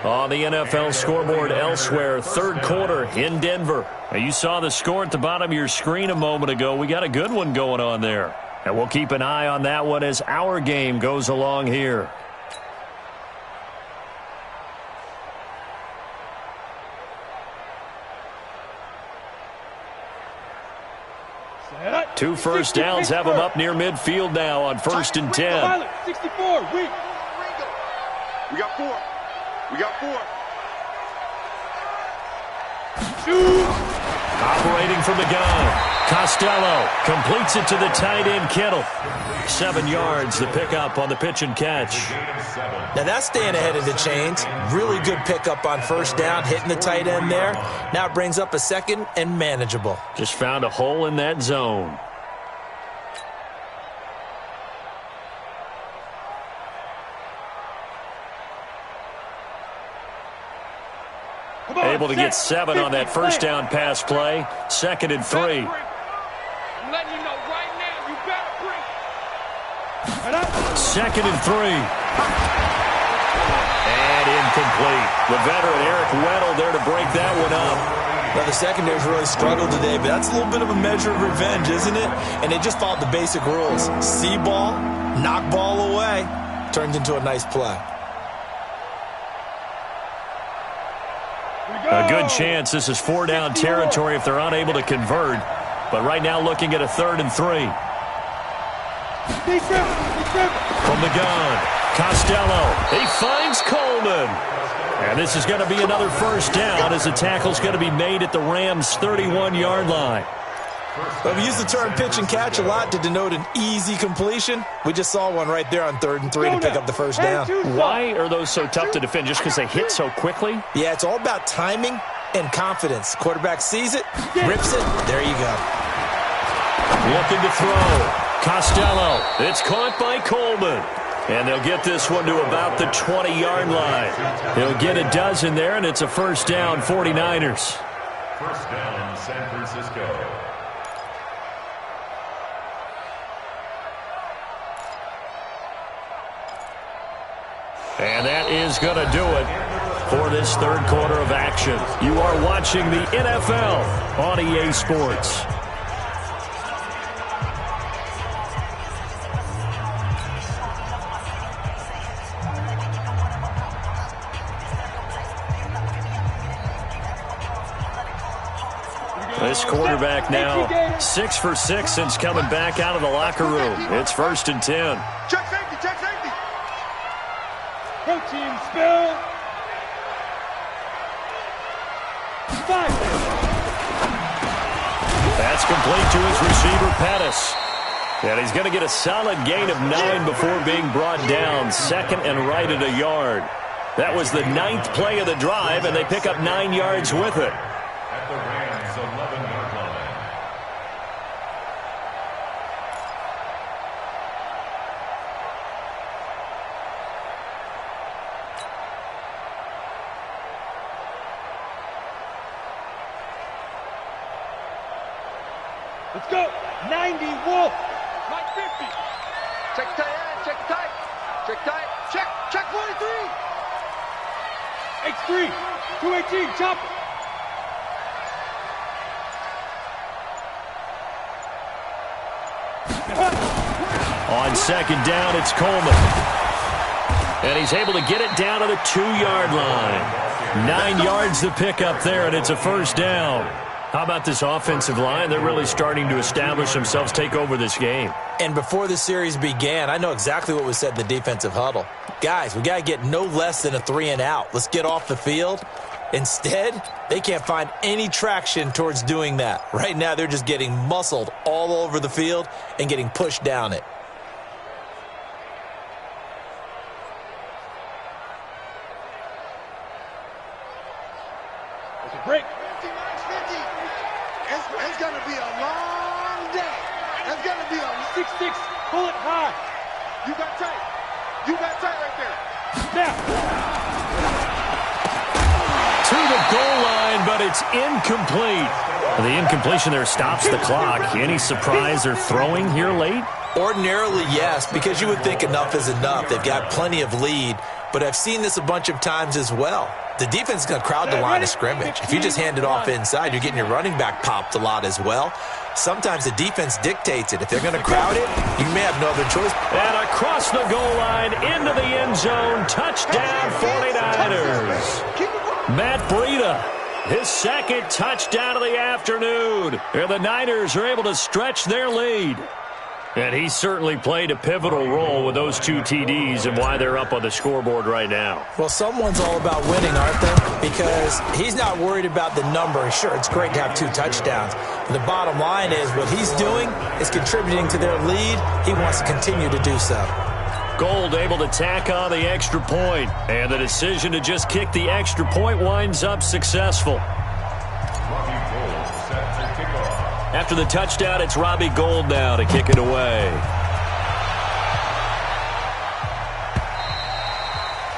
On the NFL scoreboard elsewhere, 3rd quarter in Denver. Now, you saw the score at the bottom of your screen a moment ago. We got a good one going on there. And we'll keep an eye on that one as our game goes along here. Two first downs have them up near midfield now on 1st and 10. 64, We got 4. We got 4. Operating from the gun. Costello completes it to the tight end, Kittle. 7 yards, the pickup on the pitch and catch. Now that's staying ahead of the chains. Really good pickup on 1st down, hitting the tight end there. Now it brings up a 2nd and manageable. Just found a hole in that zone. Able to get 7 on that 1st down pass play. 2nd and 3. I'm letting you know right now, you better bring. 2nd and 3. And incomplete. The veteran Eric Weddle there to break that one up. Well, the secondary's really struggled today, but that's a little bit of a measure of revenge, isn't it? And they just followed the basic rules. See ball, knock ball away. Turned into a nice play. A good chance this is 4-down territory if they're unable to convert. But right now looking at a 3rd and 3. From the gun, Costello. He finds Coleman. And this is going to be another 1st down as the tackle's going to be made at the Rams' 31-yard line. Well, we use the term pitch and catch a lot to denote an easy completion. We just saw one right there on 3rd and 3 to pick up the 1st down. Why are those so tough to defend? Just because they hit so quickly? Yeah, it's all about timing and confidence. Quarterback sees it, rips it, there you go. Looking to throw. Costello. It's caught by Coleman. And they'll get this one to about the 20-yard line. He'll get a dozen there, and it's a 1st down, 49ers. 1st down, San Francisco. And that is going to do it for this third quarter of action. You are watching the NFL on EA Sports. This quarterback now 6 for 6 since coming back out of the locker room. It's 1st and 10. Check safety, check safety. Protein spill. 5. That's complete to his receiver, Pettis. And he's going to get a solid gain of 9 before being brought down. 2nd and right at a yard. That was the 9th play of the drive, and they pick up 9 yards with it. At the Rams' 11-yard line. Let's go. 90 Wolf. Mike 50. Check tight end, check tight. Check tight. Check 43. X3. 218. Chopper. On 2nd down, it's Coleman. And he's able to get it down to the 2-yard line. 9 yards to pick up there, and it's a 1st down. How about this offensive line? They're really starting to establish themselves, take over this game. And before the series began, I know exactly what was said in the defensive huddle. Guys, we got to get no less than a 3-and-out. Let's get off the field. Instead, they can't find any traction towards doing that. Right now, they're just getting muscled all over the field and getting pushed down it. It's a break. 50, it's going to be a long day. It's going to be a 6-6. Pull it high. You got tight. You got tight right there. Now. To the goal line, but it's incomplete. The incompletion there stops the clock. Any surprise or throwing here late? Ordinarily, yes, because you would think enough is enough. They've got plenty of lead, but I've seen this a bunch of times as well. The defense is going to crowd the line of scrimmage. If you just hand it off inside, you're getting your running back popped a lot as well. Sometimes the defense dictates it. If they're going to crowd it, you may have no other choice. And across the goal line, into the end zone, touchdown 49ers. Matt Breida, his 2nd touchdown of the afternoon. And the Niners are able to stretch their lead. And he certainly played a pivotal role with those 2 TDs and why they're up on the scoreboard right now. Well, someone's all about winning, aren't they? Because he's not worried about the number. Sure, it's great to have 2 touchdowns. But the bottom line is what he's doing is contributing to their lead. He wants to continue to do so. Gold able to tack on the extra point. And the decision to just kick the extra point winds up successful. After the touchdown, it's Robbie Gould now to kick it away.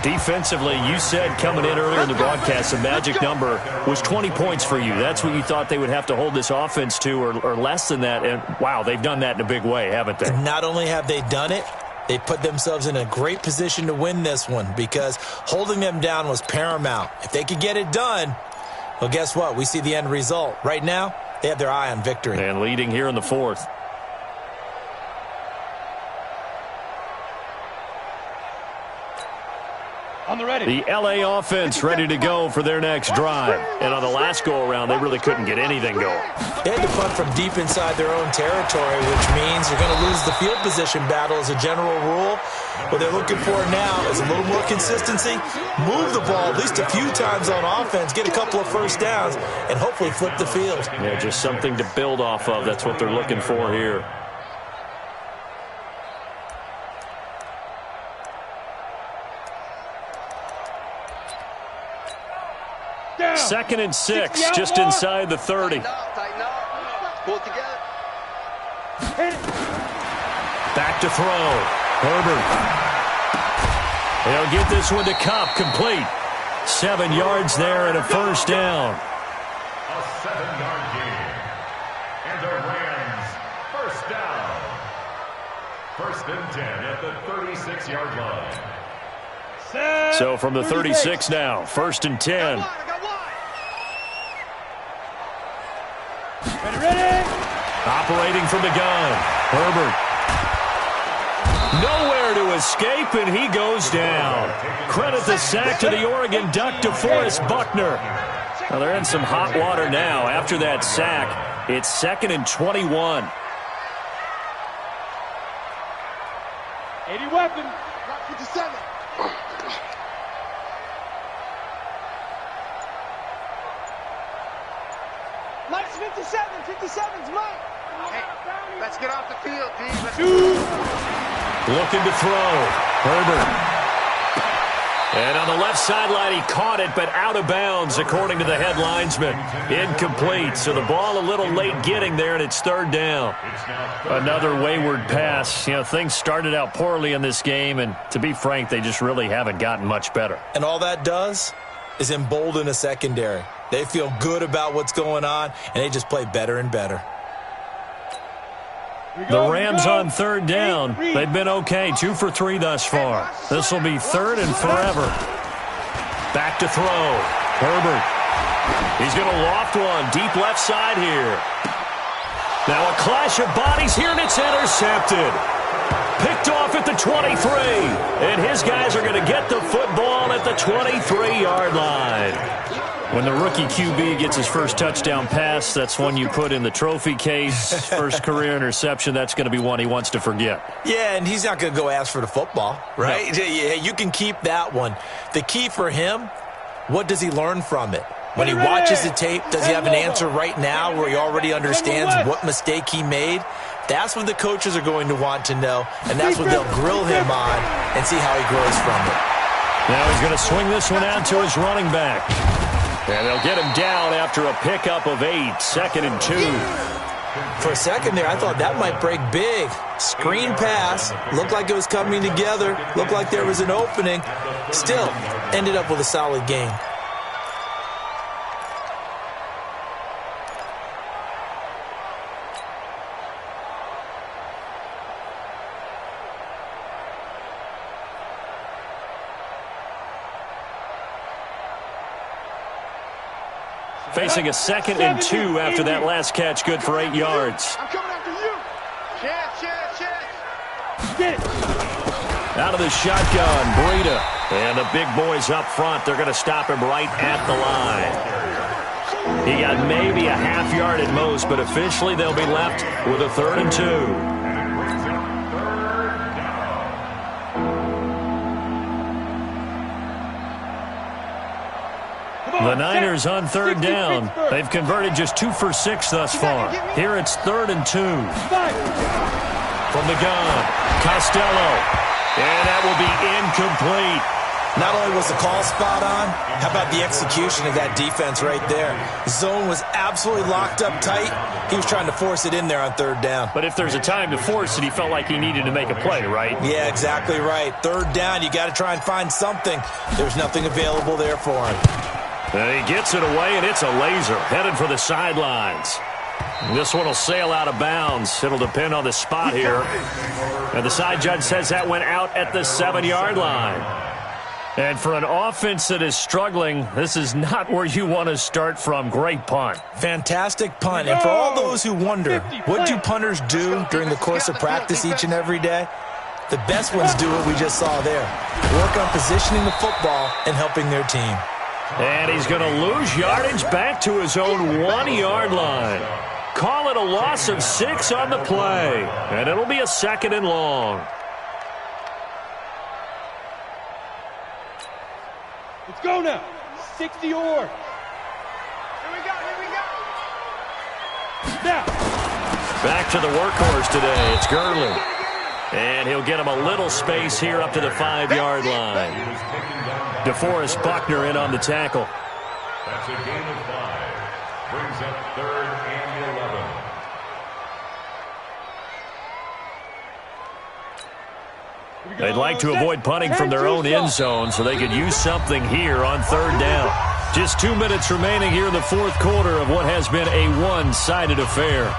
Defensively, you said coming in earlier in the broadcast, the magic number was 20 points for you. That's what you thought they would have to hold this offense to, or less than that. And, wow, they've done that in a big way, haven't they? Not only have they done it, they put themselves in a great position to win this one because holding them down was paramount. If they could get it done, well, guess what? We see the end result. Right now, they have their eye on victory. And leading here in the 4th. On the ready. The L.A. offense ready to go for their next drive. And on the last go-around, they really couldn't get anything going. They had to punt from deep inside their own territory, which means you're going to lose the field position battle as a general rule. What they're looking for now is a little more consistency, move the ball at least a few times on offense, get a couple of 1st downs, and hopefully flip the field. Yeah, just something to build off of. That's what they're looking for here. Down. 2nd and 6, just inside the 30. Tighten up. Pull it together. Back to throw. Herbert. They'll get this one to Kupp, complete. 7 yards there and a 1st down. A 7-yard gain. And the Rams, 1st down. 1st and 10 at the 36-yard line. So from the 36 now, 1st and 10. Ready. Operating from the gun, Herbert. Nowhere to escape, and he goes down. Credit the sack to the Oregon Duck, DeForest Buckner. Well, they're in some hot water now. After that sack, it's 2nd and 21. 80 weapon. 57. Mike's 57. 57's Mike. Hey, let's get off the field, D. Let's Looking to throw. Herbert. And on the left sideline, he caught it, but out of bounds, according to the head linesman. Incomplete, so the ball a little late getting there, and it's 3rd down. Another wayward pass. You know, things started out poorly in this game, and to be frank, they just really haven't gotten much better. And all that does is embolden a secondary. They feel good about what's going on, and they just play better and better. The Rams on 3rd down. They've been okay, 2 for 3 thus far. This will be 3rd and forever. Back to throw. Herbert. He's going to loft one. Deep left side here. Now a clash of bodies here, and it's intercepted. Picked off at the 23. And his guys are going to get the football at the 23-yard line. When the rookie QB gets his first touchdown pass, that's one you put in the trophy case. First career interception, that's going to be one he wants to forget. Yeah, and he's not going to go ask for the football, right? No. Yeah, you can keep that one. The key for him, what does he learn from it? When he watches the tape, does he have an answer right now where he already understands what mistake he made? That's what the coaches are going to want to know, and that's what they'll grill him on and see how he grows from it. Now he's going to swing this one out to his running back. And they'll get him down after a pickup of 8, 2nd and 2. For a second there, I thought that might break big. Screen pass. Looked like it was coming together. Looked like there was an opening. Still, ended up with a solid game. Facing a 2nd and 2 after that last catch, good for 8 yards. I'm coming after you. chance. Get it. Out of the shotgun, Breida. And the big boys up front, they're going to stop him right at the line. He got maybe a half yard at most, but officially they'll be left with a 3rd and 2. The Niners on 3rd down. They've converted just 2 for 6 thus far. Here it's 3rd and 2. From the gun, Costello. And that will be incomplete. Not only was the call spot on, how about the execution of that defense right there? Zone was absolutely locked up tight. He was trying to force it in there on 3rd down. But if there's a time to force it, he felt like he needed to make a play, right? Yeah, exactly right. 3rd down, you got to try and find something. There's nothing available there for him. And he gets it away, and it's a laser headed for the sidelines. This one will sail out of bounds. It'll depend on the spot here. And the side judge says that went out at the 7-yard line. And for an offense that is struggling, this is not where you want to start from. Great punt. Fantastic punt. And for all those who wonder, what do punters do during the course of practice each and every day? The best ones do what we just saw there. Work on positioning the football and helping their team. And he's going to lose yardage back to his own 1-yard line. Call it a loss of 6 on the play. And it'll be a 2nd and long. Let's go now. 60 or. Here we go. Now. Back to the workhorse today. It's Gurley. And he'll get him a little space here up to the 5-yard line. DeForest Buckner in on the tackle. That's a gain of 5. Brings up 3rd and 11. They'd like to avoid punting from their own end zone so they could use something here on 3rd down. Just 2 minutes remaining here in the 4th quarter of what has been a one-sided affair.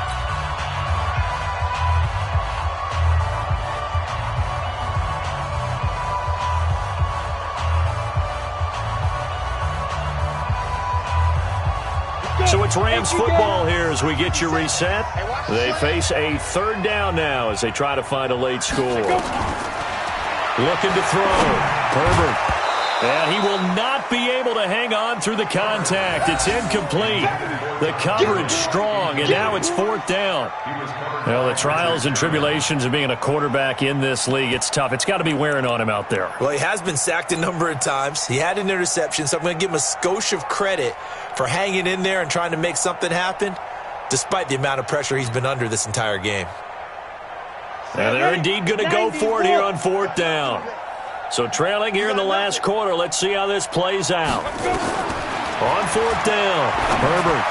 So it's Rams football here as we get you reset. They face a third down now as they try to find a late score. Looking to throw. Herbert. And he will not be able to hang on through the contact. It's incomplete. The coverage strong, and now it's fourth down. Well, the trials and tribulations of being a quarterback in this league, it's tough. It's got to be wearing on him out there. Well, he has been sacked a number of times. He had an interception, so I'm going to give him a skosh of credit for hanging in there and trying to make something happen, despite the amount of pressure he's been under this entire game. And they're indeed going to go for it here on fourth down. So trailing here in the last quarter. Let's see how this plays out. On fourth down, Herbert.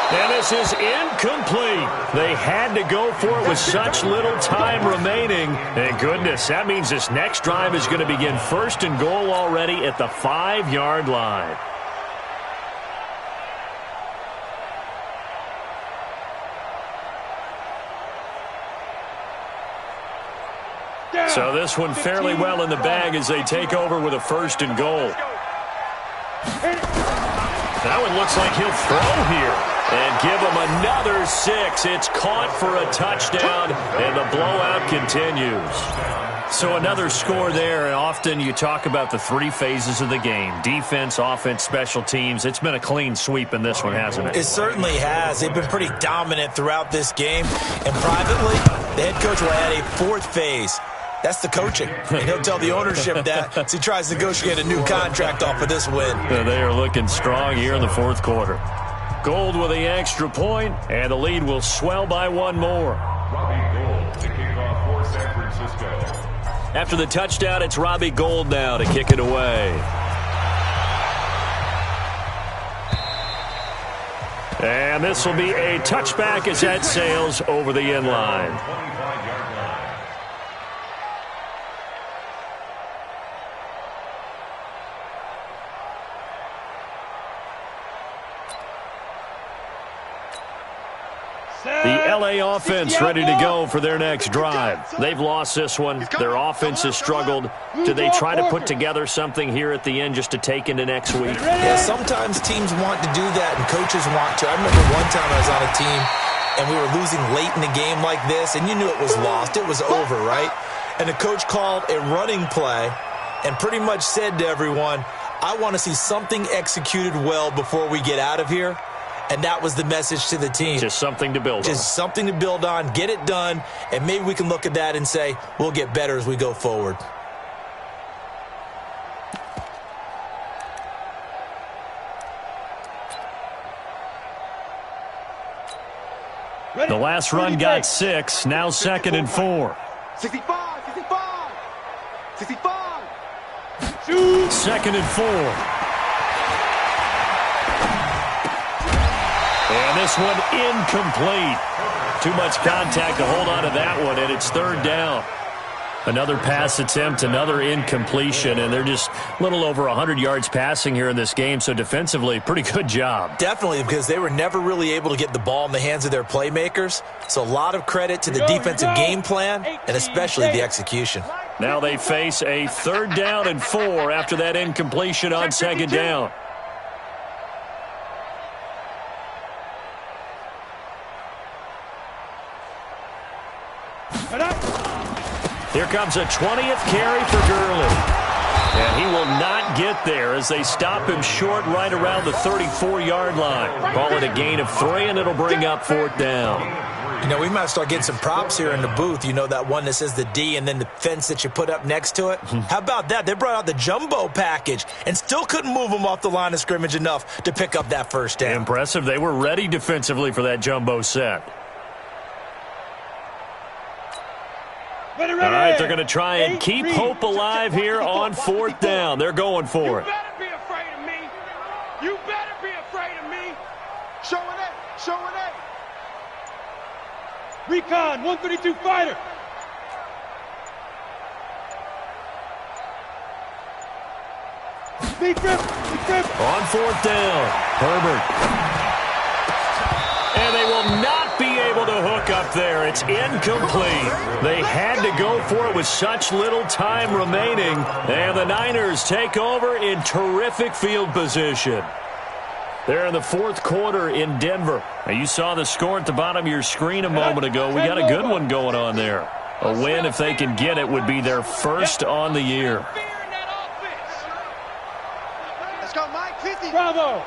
And this is incomplete. They had to go for it with such little time remaining. And goodness, that means this next drive is going to begin first and goal already at the 5-yard line. So this one fairly well in the bag as they take over with a first and goal. That one looks like he'll throw here and give him another 6. It's caught for a touchdown, and the blowout continues. So another score there, and often you talk about the 3 phases of the game. Defense, offense, special teams. It's been a clean sweep in this one, hasn't it? It certainly has. They've been pretty dominant throughout this game. And privately, the head coach will add a 4th phase. That's the coaching. And he'll tell the ownership that as he tries to negotiate a new contract off of this win. They are looking strong here in the fourth quarter. Gold with the extra point, and the lead will swell by one more. Robbie Gould to kick off for San Francisco. After the touchdown, it's Robbie Gould now to kick it away. And this will be a touchback as that sails over the end line. 25-yard line. The LA offense ready to go for their next drive. They've lost this one. Their offense has struggled. Do they try to put together something here at the end just to take into next week? Yeah, sometimes teams want to do that and coaches want to. I remember one time I was on a team and we were losing late in the game like this, and you knew it was lost. It was over, right? And the coach called a running play and pretty much said to everyone, I want to see something executed well before we get out of here. And that was the message to the team. Just something to build on. Just something to build on, get it done, and maybe we can look at that and say, we'll get better as we go forward. The last run got 6, now 2nd and 4. 65, 65, 65. 2nd and 4. And this one incomplete. Too much contact to hold on to that one, and it's 3rd down. Another pass attempt, another incompletion, and they're just a little over 100 yards passing here in this game, so defensively, pretty good job. Definitely, because they were never really able to get the ball in the hands of their playmakers, so a lot of credit to the defensive game plan, and especially the execution. Now they face a 3rd down and 4 after that incompletion on 2nd down. Here comes a 20th carry for Gurley. And he will not get there as they stop him short right around the 34-yard line. Call it a gain of 3, and it'll bring up 4th down. You know, we might start getting some props here in the booth. You know, that one that says the D and then the fence that you put up next to it? How about that? They brought out the jumbo package and still couldn't move them off the line of scrimmage enough to pick up that first down. Impressive. They were ready defensively for that jumbo set. Ready. All right, they're going to try and keep hope alive here on 4th down. They're going for it. You better be afraid of me. You better be afraid of me. Showing it, showing it. Recon, 132 fighter. Speed grip. On 4th down, Herbert. And they will not be able to hook up there. It's incomplete. They had to go for it with such little time remaining. And the Niners take over in terrific field position. They're in the fourth quarter in Denver. Now, you saw the score at the bottom of your screen a moment ago. We got a good one going on there. A win, if they can get it, would be their first on the year. Let's go, Mike. 50. Bravo.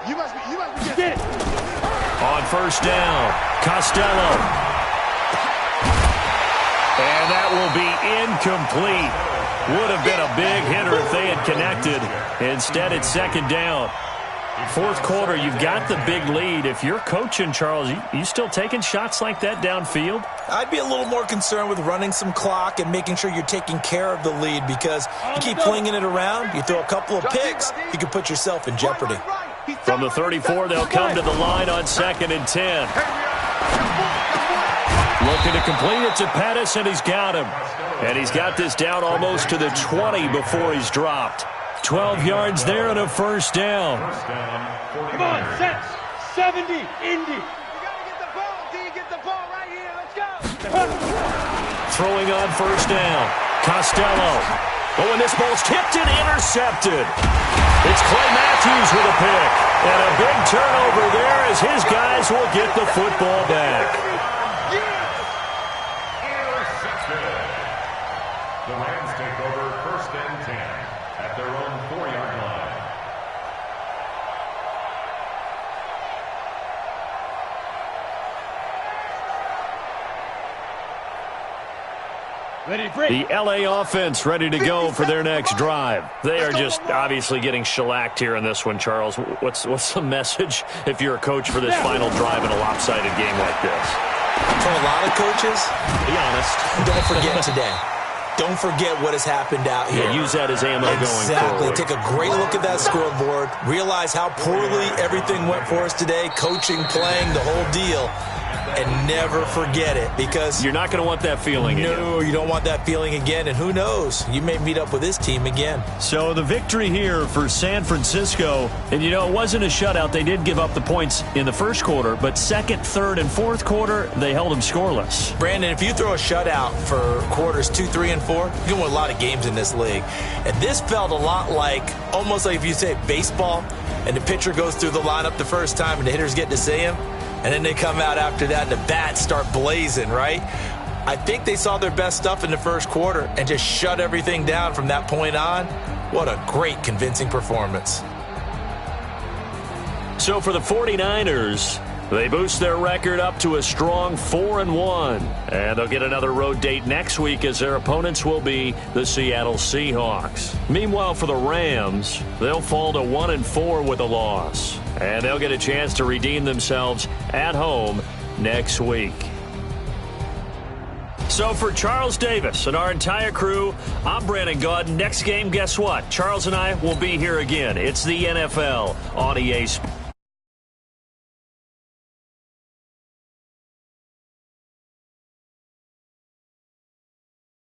You must be good. On first down, Costello. And that will be incomplete. Would have been a big hitter if they had connected. Instead, it's second down. Fourth quarter, you've got the big lead. If you're coaching, Charles, you still taking shots like that downfield? I'd be a little more concerned with running some clock and making sure you're taking care of the lead, because you keep flinging it around, you throw a couple of picks, you can put yourself in jeopardy. From the 34, they'll come to the line on 2nd and 10. Looking to complete it to Pettis, and he's got him. And he's got this down almost to the 20 before he's dropped. 12 yards there and a first down. Come on, set. 70, Indy. You gotta get the ball. Do you get the ball right here? Let's go. Throwing on first down. Costello. Oh, and this ball's tipped and intercepted. It's Clay Matthews with a pick. And a big turnover there as his guys will get the football back. The Rams take over 1st and 10 at their own 4-yard line. Ready, break. The LA offense ready to go for their next drive. They are just obviously getting shellacked here in this one, Charles. What's the message if you're a coach for this final drive in a lopsided game like this? For a lot of coaches, Be honest. don't forget today. Don't forget what has happened out here. Yeah, use that as ammo going Exactly. forward. Take a great look at that scoreboard. Realize how poorly everything went for us today. Coaching, playing, the whole deal. And never forget it, because You're not going to want that feeling again. no, you don't want that feeling again. And who knows? You may meet up with this team again. So the victory here for San Francisco. And, it wasn't a shutout. They did give up the points in the first quarter, but second, third, and fourth quarter, they held them scoreless. Brandon, if you throw a shutout for quarters 2, 3, and 4, you can win a lot of games in this league. And this felt a lot like, almost like if you say baseball, and the pitcher goes through the lineup the first time and the hitters get to see him, and then they come out after that and the bats start blazing, right? I think they saw their best stuff in the first quarter and just shut everything down from that point on. What a great, convincing performance. So for the 49ers, they boost their record up to a strong 4-1. And they'll get another road date next week as their opponents will be the Seattle Seahawks. Meanwhile, for the Rams, they'll fall to 1-4 with a loss. And they'll get a chance to redeem themselves at home next week. So for Charles Davis and our entire crew, I'm Brandon Gaudin. Next game, guess what? Charles and I will be here again. It's the NFL on EA Sports.